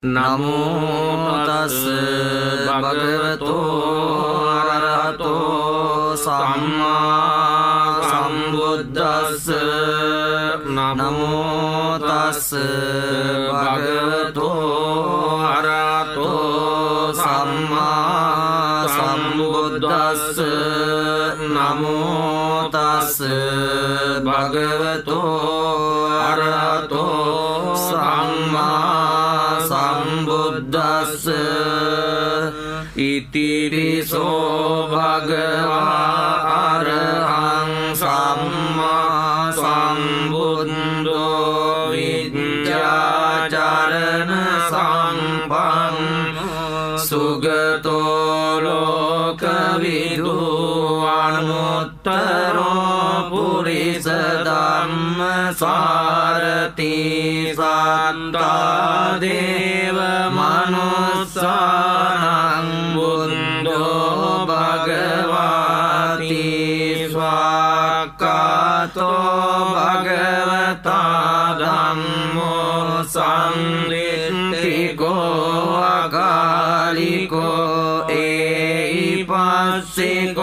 නමෝ තස් භගවතෝ අරහතෝ සම්මා සම්බුද්දස්ස නමෝ තස් භගවතෝ අරහතෝ සම්මා සම්බුද්දස්ස නමෝ තස් භගවතෝ අරහතෝ සම්මා සම්බුද්දස්ස ඉතිරිසෝ භගවා අරහං සම්මා සම්බුද්ධෝ විද්‍යාචරණ සම්පන්නෝ සුගතෝ ලෝකවිදු අනුත්තරෝ පුරිස ධම්මසාරති සත්තා දේව මනුස්සානං බුද්ධෝ භගවාති ස්වාක්ඛාතෝ භගවතා ධම්මෝ සම්දිත්තිකෝ අකාලිකෝ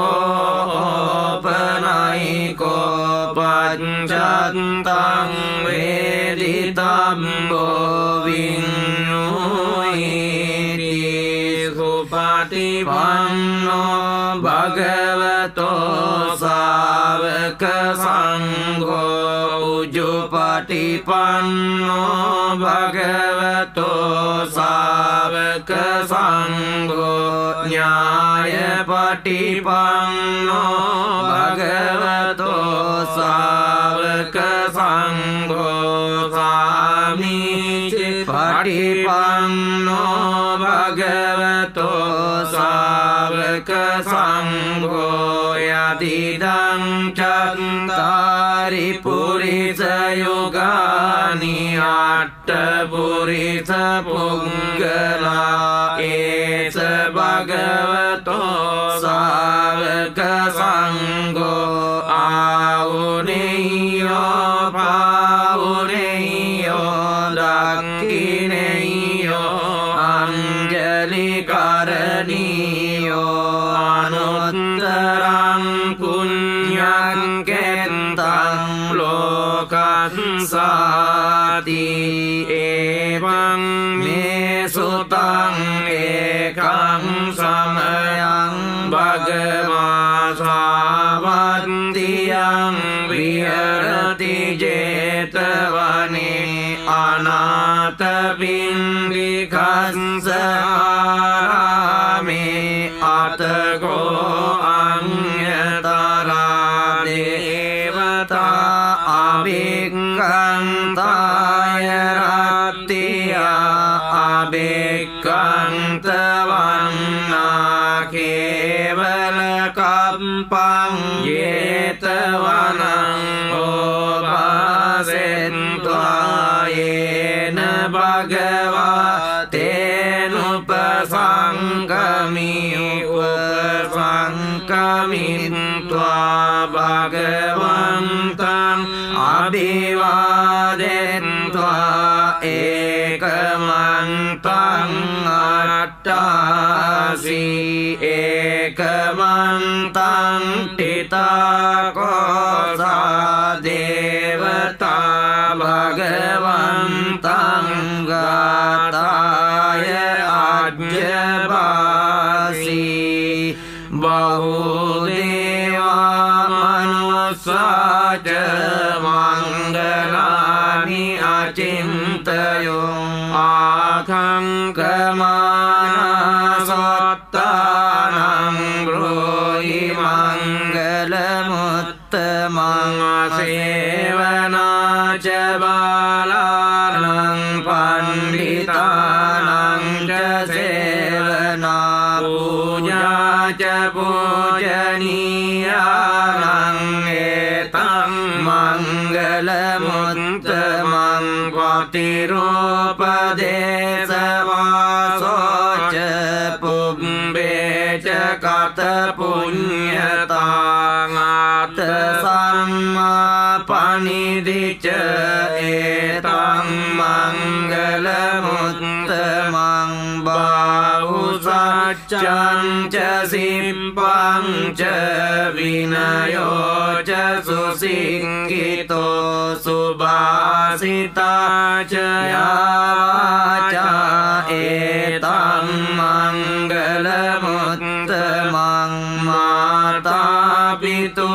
ඒයිපස්සිකෝ පනයිකෝ පච්චත්තං වේදිතම්බෝ විඤ්ඤුයිති සුපටිපන්නෝ භගවතෝ සාවක සංඝෝ උජුපටිපන්නෝ භගවතෝ සාවක සංඝෝ ඥායපටිපන්නෝ භගවතෝ සාවක සංඝෝ සාමීචි පටිපන්නෝ භගවතෝ සාවක සංඝෝ යදිදං චත්තාරි පුරිස යුගානි අට්ඨ පුරිස පුංගලා ඒස භගවතෝ සාවක සංඝෝ ආවුනේයෝ පාවුනේයෝ දක්ඛිනේයෝ අංජලි කරණීයෝ අනුත්තරං පුඤ්ඤං කෙත්තං ලෝකස්සාති එවං මේ සුතං ඒකං සමයං භගවා සාවන්තියං විහෙරති 제තවනේ අනාථ පින්ඩිකස්ස ආරාමේ අතකෝ අඤ්ඤතරා දේවතා අභික්ඛන්තාය රත්තියා අභික්ඛන්ත වන්නා කේවල කම්පං 제තවනං ඕපාසෙන්त्वा යේන භගවා තේනුපසංගමි උපසංගමිත්වා භගවන්තං අභිවාදෙන්त्वा ඒකමන්තං අට්ඨාසී ඒකමන්තං තිතාකෝසා දේවතා භගවන්තං ගාතාය අජ්ජපාසී බහුදේවා මනුස්සාච මංගලානි අචින්තයෝ ආඛංකමානසත්තානං බ්‍රෝහි මංගලමුත්තමං සේවනාච බාලානං පණ්ඩිතානං ච සේවනා පූජාච පූජනීයානං ඒතං මංගලමුත්තමං පතිරූපදේශවාසෝච පුබ්බේච කත පුඤ්ඤතාං ආත සම්මා පනිදිච ඒතං මංගලමුත්තමං वाचं च सिंपं च विनयो च सुसिंहितो सुभाषिता च या वाचा एतं मङ्गलमुत्तमं माता पितु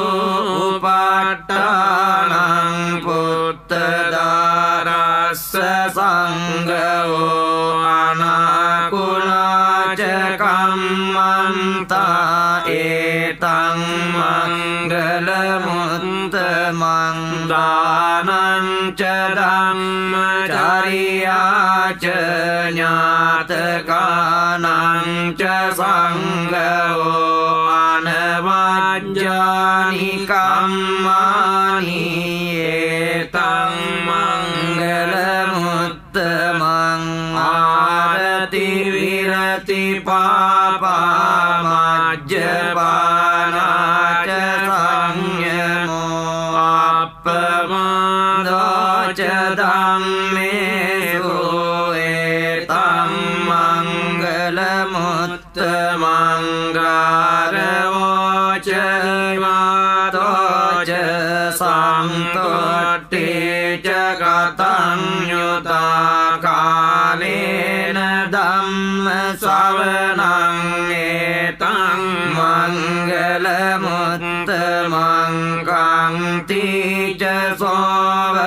उपाट्टानं पुत्रदारस्य संगो अनाकुला च कम्मन्ता एतं मङ्गलमुत्तमं दानं च धम्मचर्या च ज्ञातकानां च संगो अनवाज्यानि कर्माणि एतं मङ्गलमुत्तमं आरति विरति पापमज्जपाना च संयमो अपमादो च धम्मेषु एतं मङ्गलमुत्तमं गारवो च मातो च सन्तोष्टे च गतं युता कालेन धम्मश्रवणं एतं मङ्गलमुत्तमं कान्ति च सोवचस्सता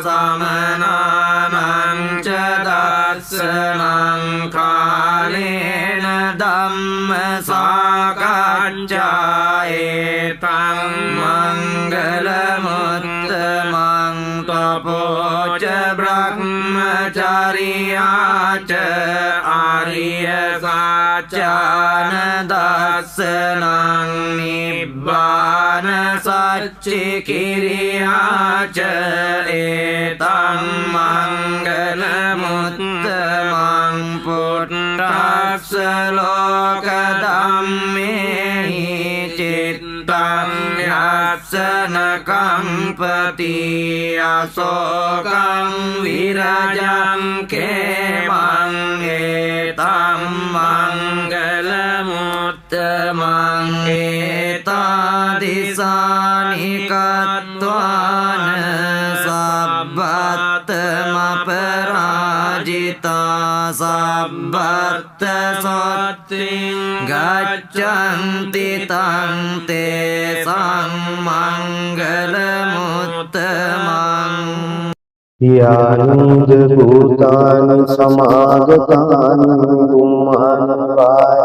समनानं च दर्शनं कालेन धम्मसाकच्चा एतं मङ्गलमुत्तमं तपो च ब्रह्मचर्या च आर्यसाचान दर्शनं निब्बान सच्चिकिर्या च एतं मङ्गलमुत्तमं पुत्रस्य लोकधम्मे हि चित्तं यस्य न कम्पति अशोकं विरजं खेमं एतं मङ्गलमुत्तमं एतादृशानि कृत्वान् सब्बत्तमपराजिता सब्बत्तसोत्तिं गच्छन्ति तं तेषां मङ्गलमुत्तमम् यानि भूतानि समागतानि बुम्मानवाये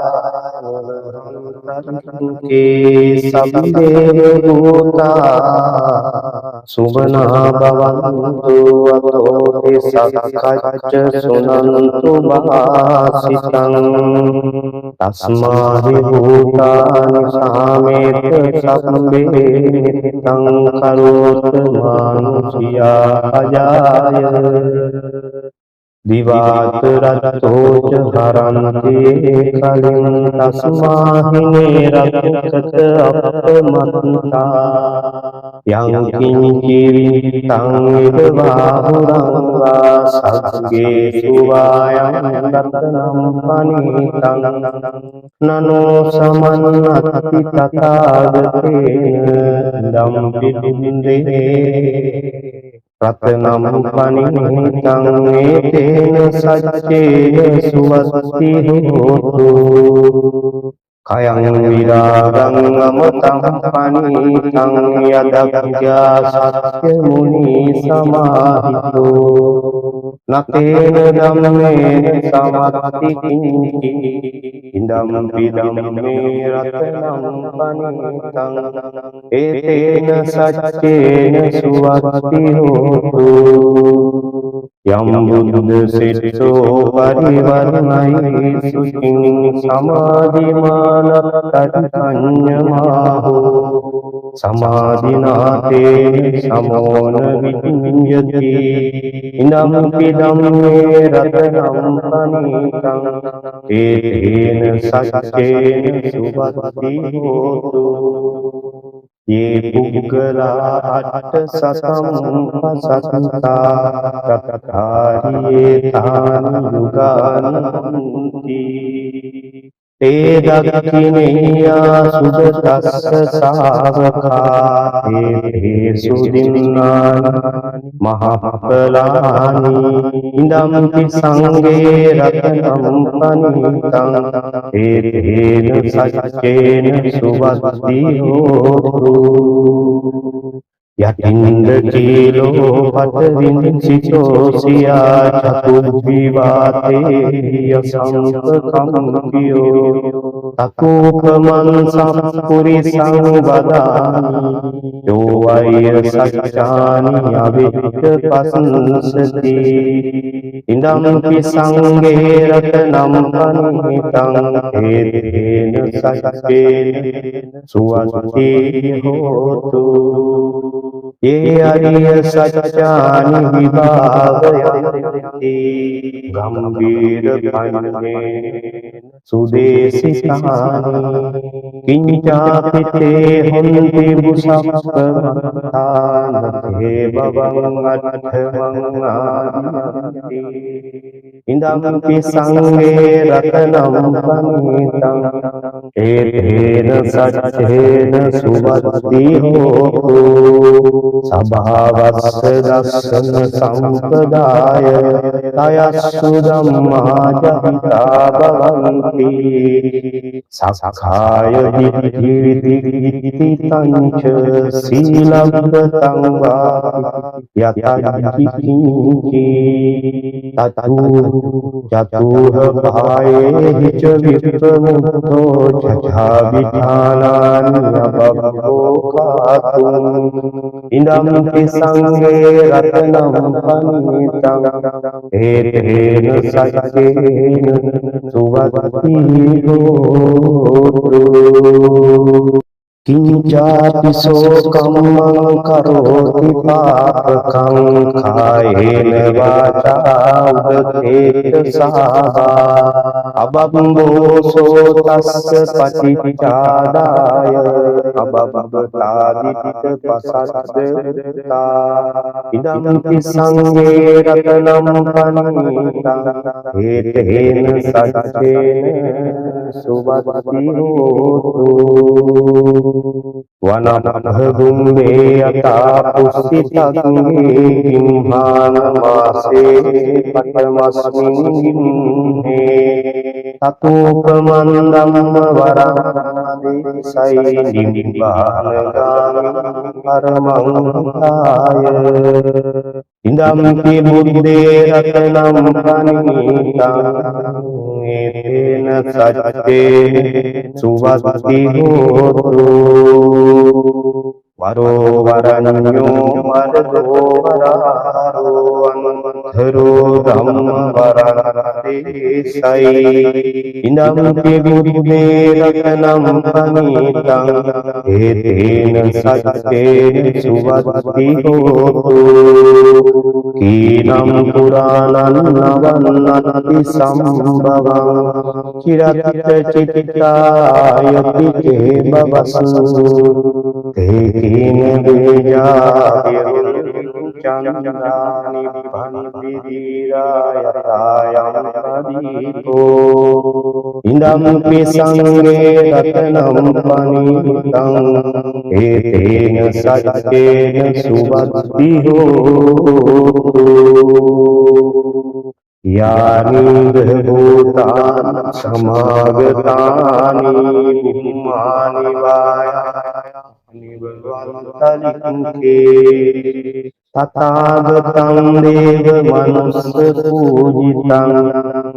सब्बे भूता सुमना भवन्तु अतो ते सखच्च सुनन्तु भासितं तस्माहि भूतानि सामेत सब्बे नित्यं करोतु मानुषिया अजाय दिवात रथोच हरन्ति कलिं तस्माहि रथकत अपमत्ता यं किञ्चित्तं बाहुरं वा सद्गे सुवायं रत्नं पनीतं ननो समन्नति तथागतेन दम्भिन्दे रत्नं पनीतं एतेन सच्चेन सुवस्तिः होतु कयं विरागं अमृतं पनीतं यदज्ञा सत्यमुनि समाहितो न तेन दम्मेन समस्ति किञ्चित् इदं पिदं मे रत्नं पनीतं एतेन सच्चेन सुवस्तिः होतु यं बुद्धसिद्धो परिवर्णयि शुचिं समाधिमानतरितन्यमाहो समाधिना तेन समो न विचिन्यते इदं पिदं मे रत्नं पनीतं एतेन सच्चेन सुवस्तिः होतु ये पुग्गला अट्ट ससंपसत्ता तत्कार्ये तानि युगानि ते दक्षिणेया सुदतस्स सावका ते सुदिन्नानि महाफलानि इदम्पि संगे रत्नं पनीतं एतेन सच्चेन सुवद्धियोतु यतिन्द्रकीलो पतविंसितोऽस्या चतुर्विवाते यसंकम्प्यो ततोपमंसपुरिसं वदामि यो वै सच्चानि अविद्यपसंसति इदम्पि संगे रत्नं पनीतं एतेन सच्चेन सुवद्धिहोतु ये अरिय सच्चानि विभावयन्ति गम्भीरपण्येन सुदेशितानि किञ्चापि ते हन्ति बुषक्कमतान् ते भवन्नद्धमङ्गादियन्ति इदम्पि संगे रत्नं पनीतं एतेन सच्चेन सुवद्धिहोतु स्वभावस्य दर्शन संप्रदाय तयस्सु धम्मा जहिता भवन्ति सखाय दित्तिरिति तञ्च शीलव्रतं वा यतज्जिकिञ्चि ततु चतुर्भाये च विप्रमुक्तो जझाविधानानि अबभोगातुम् इदम्पि संगे रत्नं पनीतं एतेन सच्चेन सुवद्धिहोतु किञ्चापि शोकं करोति पापकं कायेन वाचा उदकेतसा अबम्बोसो तस्य पतिच्चादाय अबबतादितपसद्दता इदम्पि संगे रत्नं पनीतं एतेन सच्चेन सुवद्धिहोतु वनभगुम्बे यथा पुष्टितज्ञे गिम्हानमासे पटमस्मिन् गिम्हे ततोपमन्दं वरादेशैर्निम्बानगामि परमङ्गाय इदम्पि बुद्धे रत्नं पनीतं एतेन सच्चेन सुवद्धिहोतु वरो वरण्यो वरदो वरारो अन्धरो ब्रह्मवरदेशै इदम्पि बुद्धे रत्नं पनीतं एतेन सच्चेन सुवद्धिहोतु कीनं पुराणं नवन्नति सम्भवं चिरचित्तायति चेमवसु ते कीन चन्द्राणि भन्तिरायतायं प्रदीपो इदम्पि संगे रत्नं पनीतं एतेन सच्चेन सुवद्धिहोतु यानि भूतानि समागतानि भूमानि वायानि भवन्तलिङ्गे तथागतं देव मनुष्यपूजितं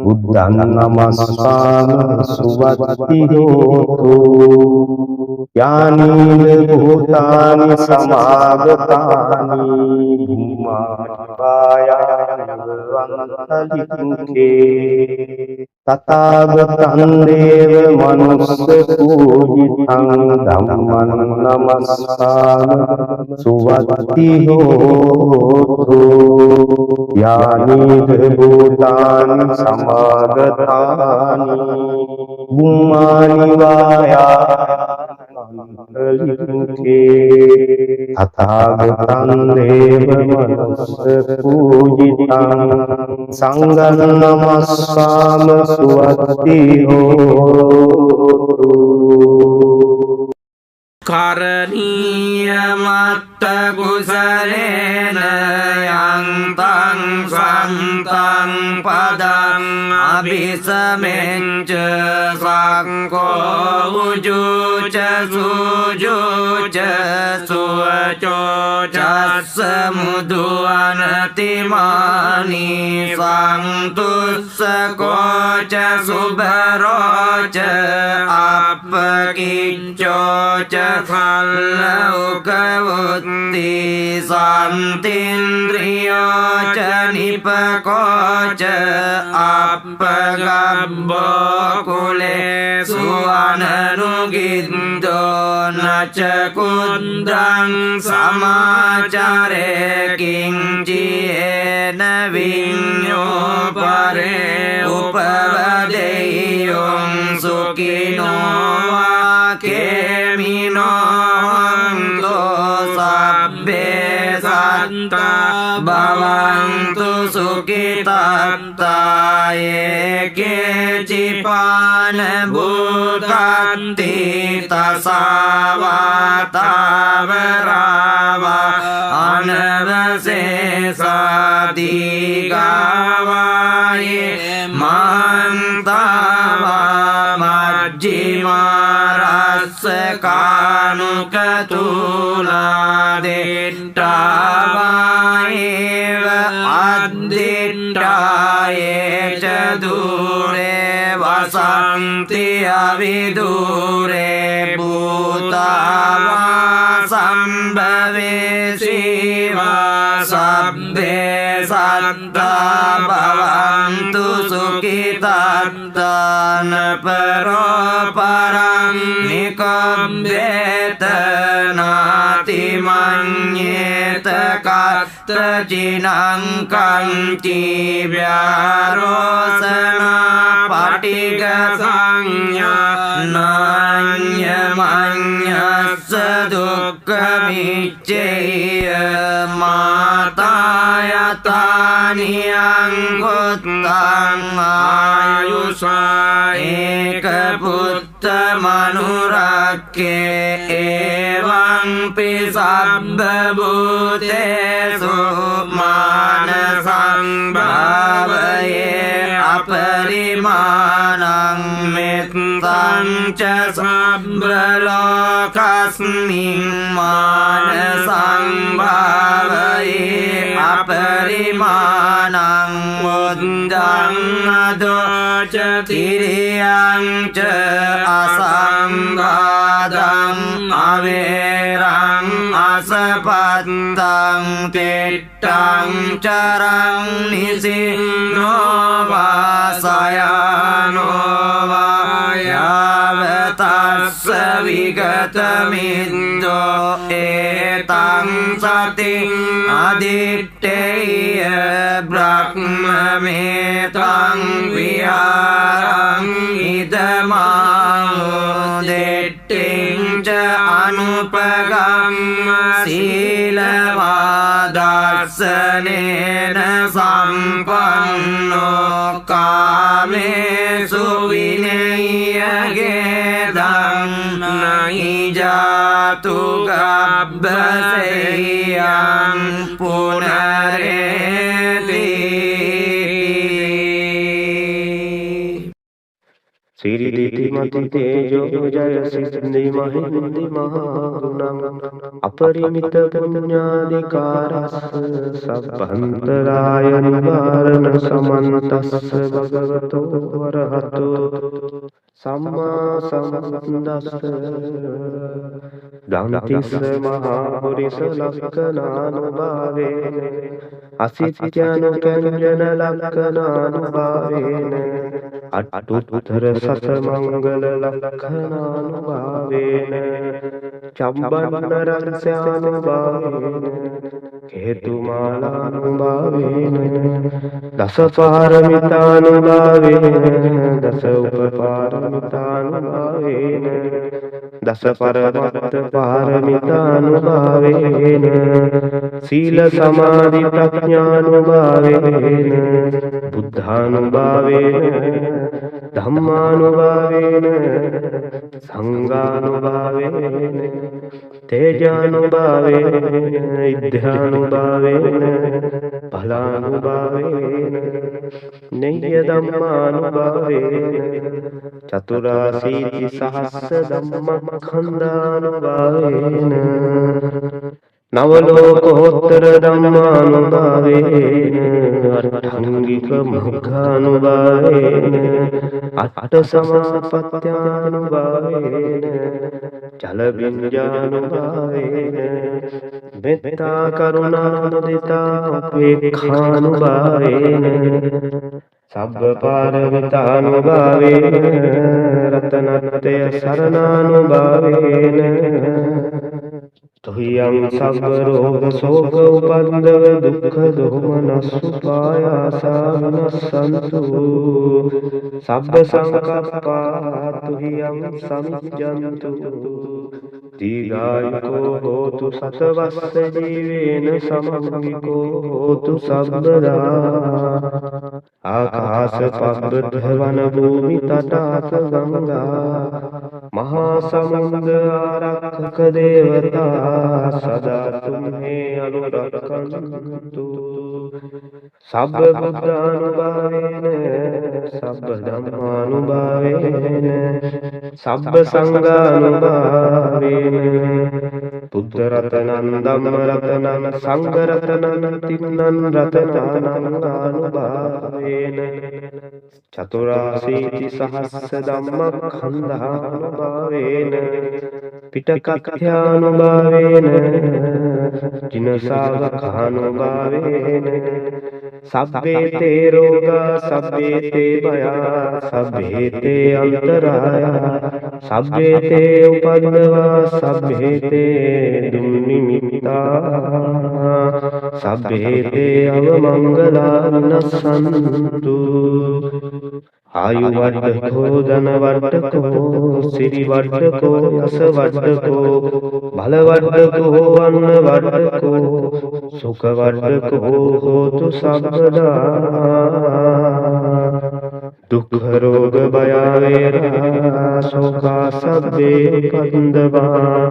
बुद्धं नमस्वामि सुवद्धिहोतु यानि भूतानि समागतानि भूमानि वायानि भवन्तलिङ्गे तथागतं देव मनुष्यपूजितं धम्मं नमस्वामि सुवद्धिहोतु यानि भूतानि समागतानि भूमानि वायानि भवन्तलिङ्गे තථාගතං දේව මනස්ස පූජිතං සංඝං නමස්සාම සුවත්ති හෝතු කරණීය මත්ත කුසලේන යන්තං සන්තං පදං අபிසමෙච්ච සංඝෝ උජුච සුජුච සුවචෝ චස්ස මුදුවනතිමානි සන්තුස්සකෝ ච සුභරෝ ච අප්පකිච්චෝ ච කල්ලෞකවුත්ති සන්තින්ද්‍රියෝ ච නිපකෝ ච අප්පගබ්බෝ කුලේසු අනනුගින්දෝ නච කුද්දං සමාචරේ කිංචියේන විඤ්ඤෝ පරේ උපවදෙය්‍යොං සුඛිනෝ සබ්බේ සත්තා භවන්තු සුඛිතාත්තා ඒකේචිපාන භූතන්ති තසාවාතාවරාවා අනවසේසාදිගාවායේ මාන්තාවා මජ්ජිමාරස්ස කානුකතුලාදෙට්ටාවායේව අද්දෙට්ටායේ ච දුරේ වසන්ති අවිදුරේ භූතාවා සම්භවේ සීවා සබ්බේ සත්තා භවන්තු සුඛිතාත්තාන පරෝ පරං නිකම්බේත නාති මඤ්ඤේත කත්‍රචිනං කංචි ව්‍යාරෝසනා පටිග සංඥා නාඤ්ඤ මඤ්ඤස්ස දුක්ඛමිච්ඡේය මාතායතානියං ගොත්තං ආයුෂා ඒක පුත්ත මනුරක්ඛේ එවං පිසබ්බ භූතේසු මානසං භාවයේ අපරිමාණං මෙත්තං ච සබ්බ ලෝකස්මින් මානසං භාවයේ අපරිමාණං මුද්දං අදෝච තිරියං ච අසංඝාදං අවේරං අසපත්තං තෙට්ටං චරං නිසින්නෝ වාසයානෝ වායාවතස්ස විගතමින්දෝ ඒතං සති අදිත්තේය බ්‍රහ්මමේතං විහාරං ඉදමාදෙට්ටිං ච අනුපගම්ම සීලවාදස්සනේන සම්පන්නෝ කාමේසු විනය්‍යගේ දන්නයි ජාතු ගබ්බසෙයං පුනරේති සිරිදිති මති තේජෝ ජය සිද්ධි මහින්දි මහාගුණං අපරිමිත පුඤ්ඤාදිකාරස්ස සබ්බන්තරාය නිවාරණ සමන්තස්ස භගවතෝ වරහතෝ සම්මා සම්බුද්දස්ස දන්තිස්ස මහා පුරිස ලක්ඛනානුභාවේන අසිත්‍යනුකංජන ලක්ඛනානුභාවේන අට්ඨුත්තර සත මංගල ලක්ඛනානුභාවේන චම්බන්න රංසානුභාවේන හේතුමාලානුභාවේන දස පාරමිතානුභාවේන දස උපපාරමිතානුභාවේන දස පරමත්ත පාරමිතානුභාවේන සීල සමාධි ප්‍රඥානුභාවේන බුද්ධානුභාවේන ධම්මානුභාවේන සංඝානුභාවේන තේජානුභාවේන ඉද්ධානුභාවේන බලානුභාවේන නෙය්‍ය ධම්මානුභාවේන චතුරාසීති සහස්ස ධම්මඛණ්ඩානුභාවේන නවලෝකෝත්තර ධම්මානුභාවේන අට්ඨංගික මග්ගානුභාවේන අට සමාපත්ත්‍යානුභාවේන ජල බිඤ්ජානුභාවේන මෙත්තා කරුණා මුදිතා උපේක්ඛානුභාවේන සබ්බ පාරමිතානුභාවේන රතනත්‍රය සරණානුභාවේන තුහියං සබ්බ රෝග ශෝක උපද්දව දුක්ඛ දෝමනස්සුපායාසා විනස්සන්තු සබ්බ සංකප්පා තුහියං සමිජ්ජන්තු දීඝායුකෝ හෝතු සතවස්ස ජීවේන සමංගිකෝ හෝතු සබ්බදා ආකාශ පබ්බත වන භූමි තටාක ගංගා මහා සමුද්ද ආරක්ෂක දේවතා සදා තුම්හේ අනුරක්ඛන්තු සබ්බ බුද්ධානුභාවේන සබ්බ ධම්මානුභාවේන සබ්බ සංඝානුභාවේන බුද්ධ රතනං ධම්ම රතනං සංඝ රතනං තින්නං රතනං ආනුභාවේන චතුරාසීති සහස්ස ධම්මඛණ්ඩානුභාවේන පිටකක්ඛ්‍යානුභාවේන ජිනසාවකානුභාවේන සබ්බේ තේ රෝගා සබ්බේ තේ භයා සබ්බේ තේ අන්තරායා සබ්බේ තේ උපද්දවා සබ්බේ තේ දුම්නිමිත්තා සබ්බේ තේ අවමංගලා නසන්තු ආයු වර්ධකෝ ධන වර්ධකෝ සිරි වර්ධකෝ යස වර්ධකෝ බල වර්ධකෝ වන්න වර්ධකෝ සුඛ වර්ධකෝ හෝතු සබ්බදා දුක්ඛ රෝග භය වේරා ශෝකා සබ්බේ පන්දවා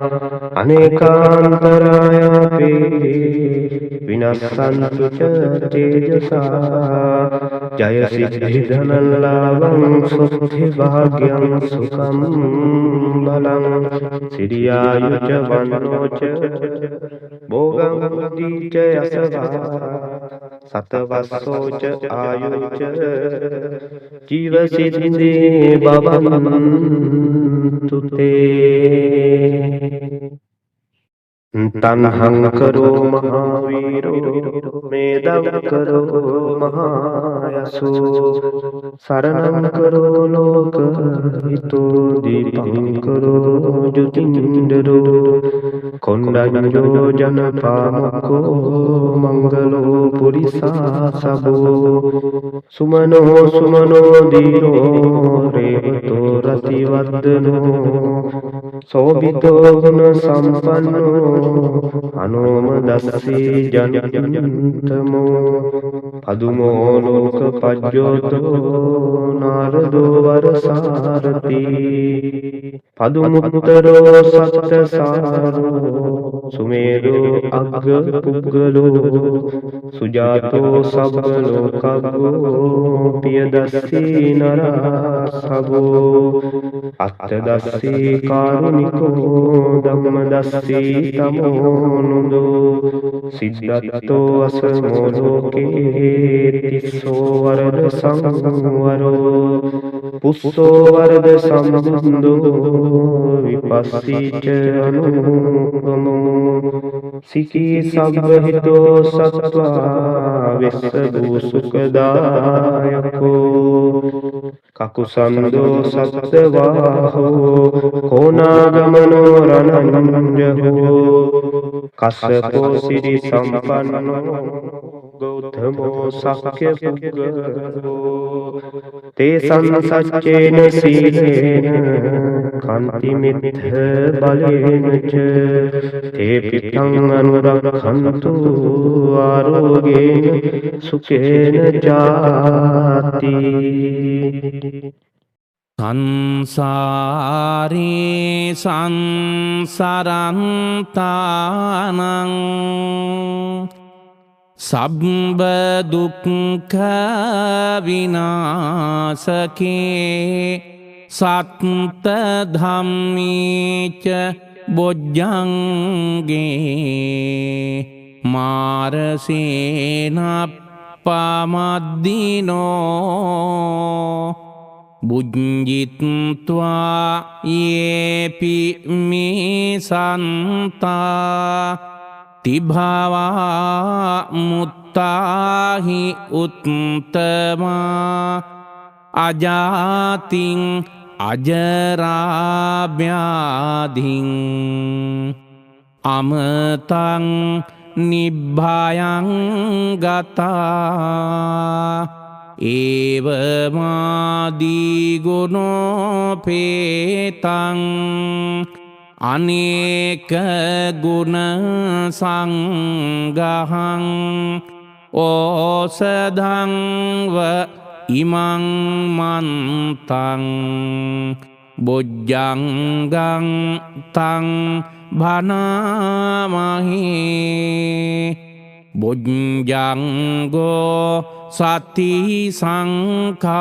අනේකාන්තරායපි විනස්සන්තු ච තේජසා ජය සිද්ධි ධනලාභං සුද්ධි භාග්‍යං සුඛං බලං සිරියායුච වන්නෝච භෝගං බුද්ධිච යසවා සතවස්සෝච ආයුච ජීව සිද්ධි බබන්තු තේ තණ්හං කරෝ මහාවීරෝ මේදං කරෝ මහායසෝ සරණං කරෝ ලෝක හිතෝ දීපං කරෝ ජුතින්දරෝ කොණ්ඩඤ්ඤෝ ජනපාමකෝ මංගලෝ පුරිසා සබෝ සුමනෝ දීරෝ රේවතෝ රතිවර්ධනෝ සෝබිතෝ ගුණ සම්පන්නෝ අනෝම දස්සී ජනතමෝ පදුමෝ ලෝක පජ්ජෝතෝ නාරදෝ වරසාරති පදුමුත්තරෝ සත්තසාරෝ සුමේරෝ අග්ග පුග්ගලෝ සුජාතෝ සබ්බ ලෝකග්ගෝ පියදස්සී නරසබෝ අත්තදස්සී කාරුණිකෝ ධම්මදස්සී තමෝනුදෝ සිද්ධත්තෝ අසමෝ ලෝකේ තිස්සෝ වරද සංවරෝ පුස්සෝ වරද සම්බුද්ධෝ විපස්සීච අනුගමෝ සිකී සබ්බහිතෝ සත්වා විස්සභූ සුඛදායකෝ කකුසන්දෝ සත්වාහෝ කෝනාගමනෝ රණංජහෝ කස්සපෝ සිරි සම්පන්නෝ ගෞතමෝ සක්්‍ය පුග්ගලෝ තේසං සච්චේන සීලේන කාන්ති මිත්ථ බලේන ච තේ පිටං අනුරක්ඛන්තු ආරෝගේන සුඛේන ජාති සංසාරේ සංසරන්තානං සබ්බ දුක්ඛ විනාශකේ සත්ත ධම්මේච බොජ්ජංගේ මාරසේනප්පමද්දිනෝ බුඤ්ජිත්වා යේපි මේ සන්තා තිභාවා මුත්තාහි උත්තමා අජාතින් අජරාභ්‍යාධින් අමතං නිබ්භයං ගතා ඒවමාදිගුණෝපේතං අනේක ගුණ සංගහං ඕසධංව ඉමං මන්තං බොජ්ජංගං තං භනාමහේ බොජ්ජංගෝ සති සංඛාතෝ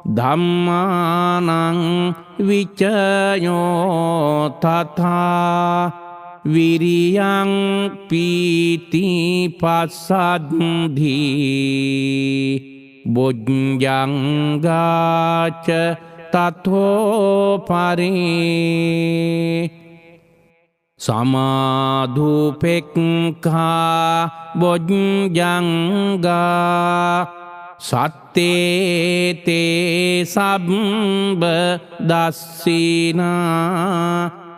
ධම්මානං විචයෝ තථා විරියං පීති පස්සද්ධි බොජ්ජංගාච තතෝ පරේ සමාධුපෙක්ඛා බොජ්ජංගා සත්තේ තේ සබ්බ දස්සිනා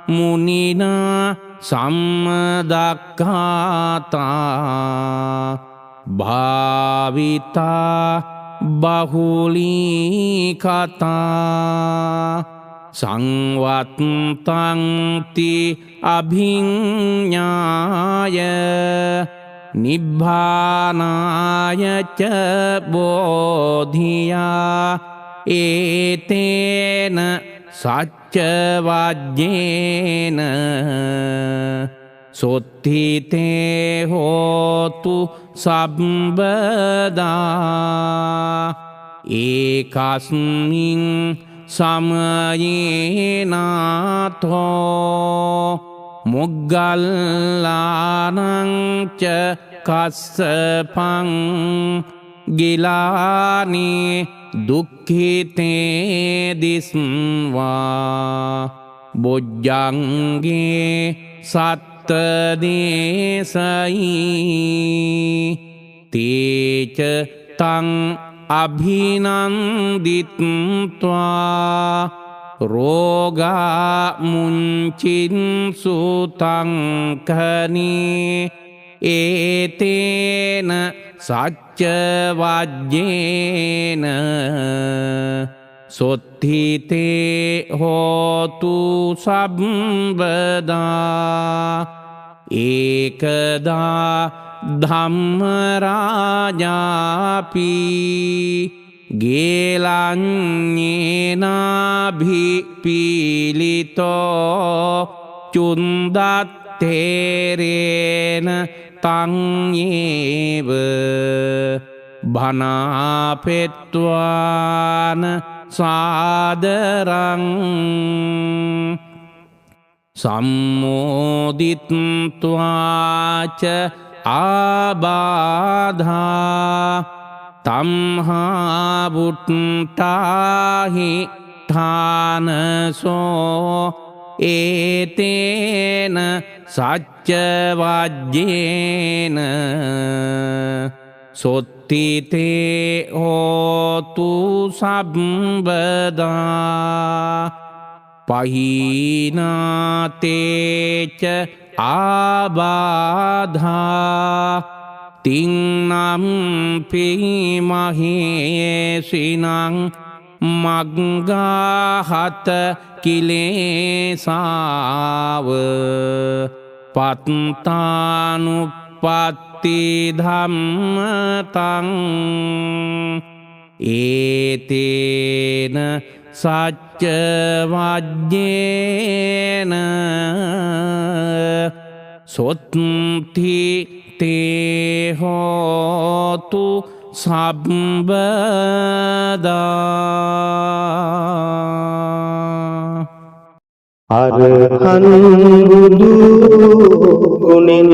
මුනිනා සම්මදක්ඛාතා භාවිතා බහුලී කතා සංවත්තන්ති අභිඤ්ඤාය නිබ්බානාය ච බෝධියා ඒතේන සච්ච වජ්ජේන සොත්ථිතේ හෝතු සම්බදා ඒකස්මින් සමයේනාතෝ මුග්ගල්ලානං ච කස්සපං ගිලානි දුක්ඛිතේ දිස්වා බොජ්ජංගේ සත්ත දේසයි තේච තං අභිනන්දිත්වා රෝගා මුංචින්සු තංකනී ඒතේන සච්ච වජ්ජේන සොත්ථිතේ හෝතු සම්බදා ඒකදා ධම්මරාජාපි ගේලඤ්ඤේනාභිපීලිතෝ චුන්දත්තේරේන තංයේව භනාපෙත්වාන සාදරං සම්මෝදිත්වාච ආබාධා තම්හා බුට්ටාහි ඨානසෝ ඒතේන සච්ච වජ්ජේන සොත්ථිතේ හෝතු සම්බදා පහීනාතේච ආබාධා තින්නම් පිමහේසිනං මග්ගාහත කිලේසාව පත්තානුප්පත්ති ධම්මතං ඒතේන සච්ච වජ්ජේන සොත්ති තේ හෝතු සබ්බදා අරහං බුදු ගුණෙන්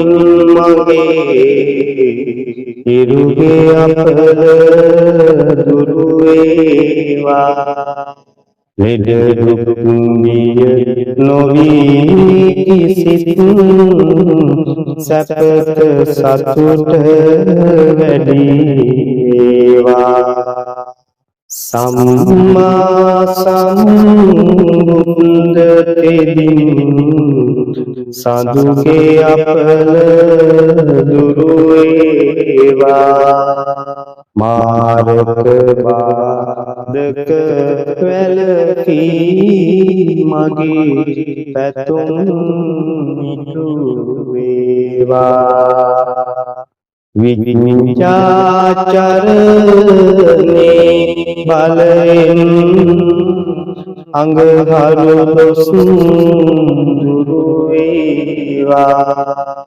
මගේ ඉරුගේ අපල දුරු වේවා ලෙඩ දුක් නිය නොවී කිසිත් සැපත සතුට වැඩි වේවා සම්මා සම්බුද්ධ තෙදින් සදුගේ අපල දුරු වේවා මාරක බාධක වැළකී මගේ පැතුම් ඉටු වේවා විඤ්ඤාචරණේ බලෙන් අංගහරු දොස් දුරු වේවා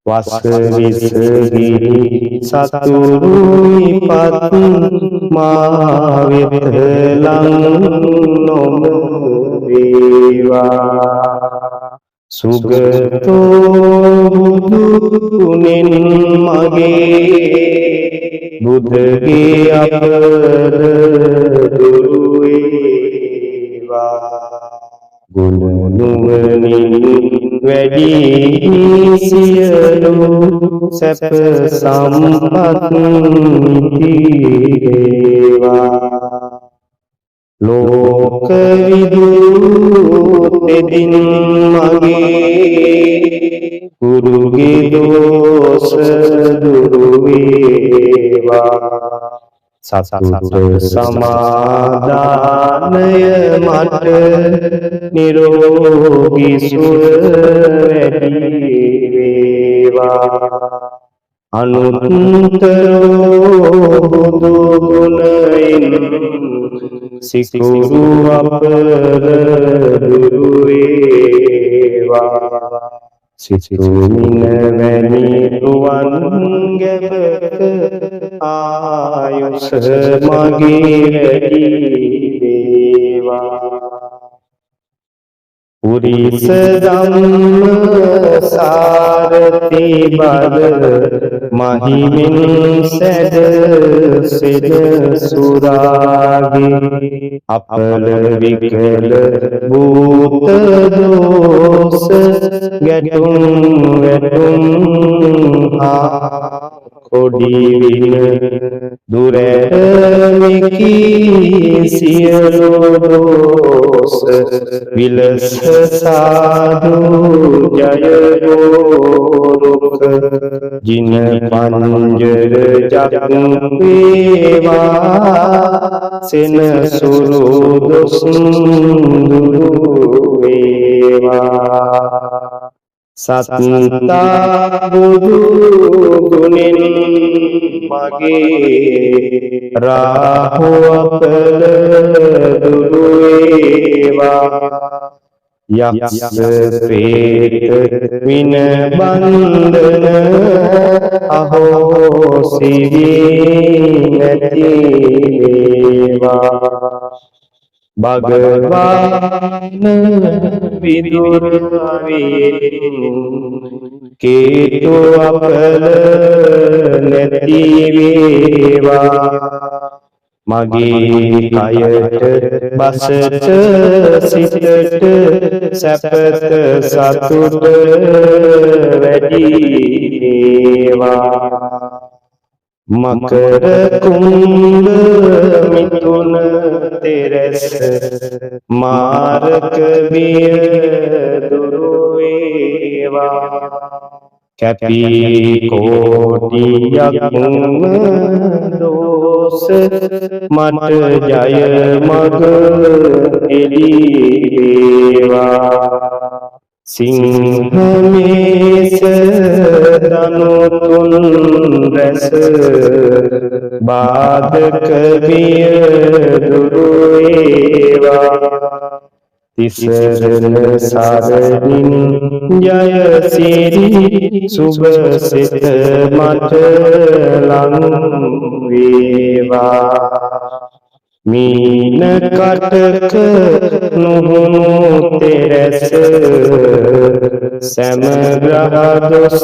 වස්විසගිරි සතුරුයි පත් මා වෙත ලං නොම වේවා සුගතෝ බුදුනෙන් මගේ බුද්ධගේ අපල දුරු වේවා ගුණ නුවණින් වැඩි සියලු සැප සම්පත් නිතිවේවා ලෝක විදුතෙදින් මගේ ගුරුගේ දෝෂ දුරු වේවා සතුට සමාදානය මට නිරෝගී සුව වැඩි වේවා අනුත්තරෝ බුදු ගුණයින් සිකුරු අපල දුරු වේවා සිතුමින වැනි රුවන් ගැබක ආයුෂ මගේ වැඩි වේවා පුරිස ධම්ම සාරති බල මහිමින් සැද සෙද සුරාගේ අපල විකල භූත දෝස ගැටුම් වැටුම් කොඩි වින දුරැමිකී සියලු දෝස විලස සාදු ජයෝරුක ජින පංජර ජක් වේවා සෙනසුරු දොස් දුරු වේවා සත්තා බුදු ගුණෙන් මගේ රාහු අපල දුරු වේවා යක්ෂ ප්‍රේත වින බන්ධන අහෝසි නැති වේවා භගවාන විදුරාවෙන් කේතු අපල නැති වේවා මගේ කයට බසට සිතට සැපත සතුට වැඩි වේවා මකර කුම්භ මිථුන තෙරස මාරක බිය දුරු වේවා කැපී කෝටියක්ම දෝස මට ජය මග එළීවා සිංහමේස දනුතුන් රැස බාධක බිය දුරු වේවා තිසරණ සරණින් ජය සිරි සුභ සිත මට ලං වේවා මීන කටක නුහුණු තෙරස සෑම ග්‍රහ දොස්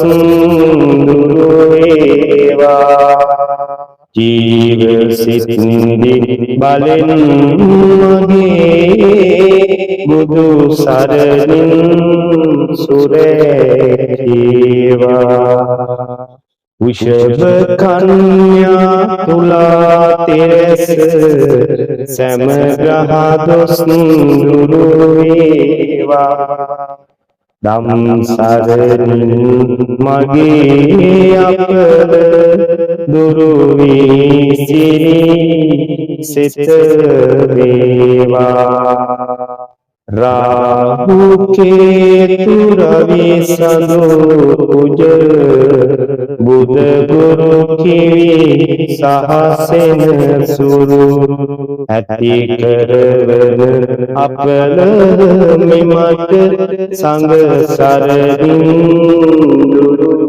දුරු වේවා ජීව සිත්නි බලෙන් මගේ බුදු සරණින් සුරේවා විෂභ කන්‍යා තුලා තෙරස සෑම ග්‍රහ දොස් දුරු වේවා ධම් සරණින් මගේ අපල දුරු වී සිරි සිත වේවා රාහු කේතු රවි සඳු කුජ බුධ ගුරු කිවි සහසෙන සුරු ඇති කරවන අපල මෙමට සංඝ සරණින් දුරු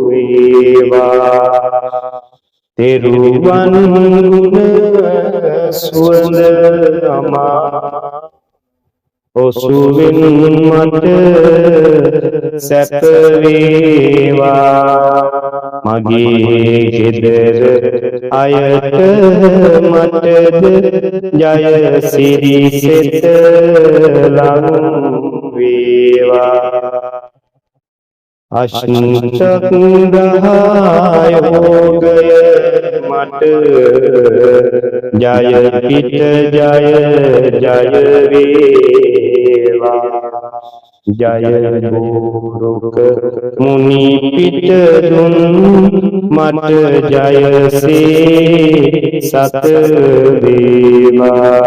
වේවා තෙරුවන් ගුණ සුවඳ අමා ඔසුවින් මට සැප වේවා මගේ ගෙදර අයට මටද ජය සිරි සිත ලං වේවා අෂ්ටක යෝගය මට ජය පිට ජය වේවා ජය ගුරුක මුනි පිට දුන් මට ජය සේ සත වේවා